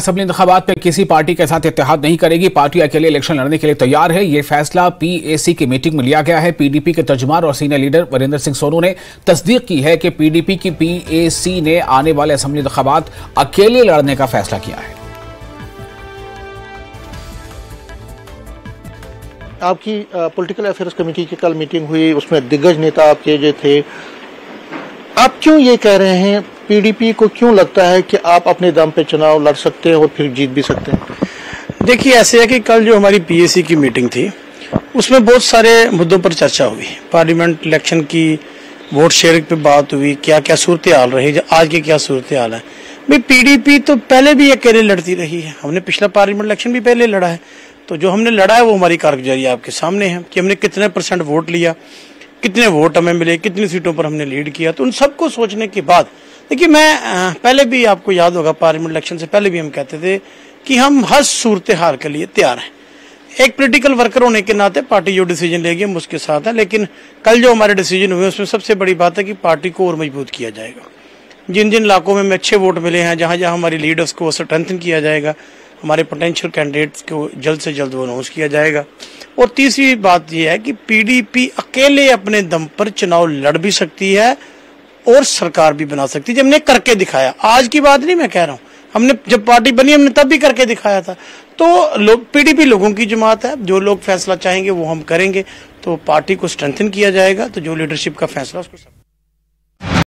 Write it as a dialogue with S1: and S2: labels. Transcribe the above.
S1: Assembly इंतखाबात में किसी पार्टी के साथ इत्तेहाद नहीं करेगी। पार्टी अकेले इलेक्शन लड़ने के लिए तैयार है। ये फैसला पीएसी की मीटिंग में लिया गया है। पीडीपी के तर्जुमान और सीनियर लीडर वीरेंद्र सिंह सोनू ने तस्दीक की है कि पीडीपी की पीएसी ने आने वाले असेंबली इंतखाबात अकेले लड़ने का फैसला किया है।
S2: आपकी पॉलिटिकल अफेयर्स कमेटी की कल मीटिंग हुई, उसमें दिग्गज नेता आपके जो थे, आप क्यों ये कह रहे हैं, पीडीपी को क्यों लगता है कि आप अपने दम पे चुनाव लड़ सकते हैं और फिर जीत भी सकते हैं?
S3: देखिए, ऐसे है कि कल जो हमारी पीएसी की मीटिंग थी उसमें बहुत सारे मुद्दों पर चर्चा हुई। पार्लियामेंट इलेक्शन की वोट शेयरिंग पे बात हुई, क्या क्या सूरत हाल रही, आज की क्या सूरत हाल है। भाई, पीडीपी तो पहले भी अकेले लड़ती रही है। हमने पिछला पार्लियामेंट इलेक्शन भी पहले लड़ा है, तो जो हमने लड़ा है वो हमारी कारगुजारी आपके सामने है कि हमने कितने % वोट लिया, कितने वोट हमें मिले, कितनी सीटों पर हमने लीड किया। तो उन सबको सोचने के बाद देखिए, मैं पहले भी, आपको याद होगा, पार्लियामेंट इलेक्शन से पहले भी हम कहते थे कि हम हर सूरत हाल के लिए तैयार हैं। एक पॉलिटिकल वर्कर होने के नाते पार्टी जो डिसीजन लेगी हम उसके साथ है। लेकिन कल जो हमारे डिसीजन हुए उसमें सबसे बड़ी बात है कि पार्टी को और मजबूत किया जाएगा। जिन जिन इलाकों में हमें अच्छे वोट मिले हैं, जहां जहां हमारी लीडर्स को स्ट्रेंथन किया जाएगा, हमारे पोटेंशियल कैंडिडेट्स को जल्द से जल्द वो अनाउंस किया जाएगा। और तीसरी बात यह है कि पीडीपी अकेले अपने दम पर चुनाव लड़ भी सकती है और सरकार भी बना सकती है। हमने करके दिखाया, आज की बात नहीं मैं कह रहा हूं, हमने जब पार्टी बनी हमने तब भी करके दिखाया था। तो लोग, पीडीपी लोगों की जमात है, जो लोग फैसला चाहेंगे वो हम करेंगे। तो पार्टी को स्ट्रेंथन किया जाएगा, तो जो लीडरशिप का फैसला उसको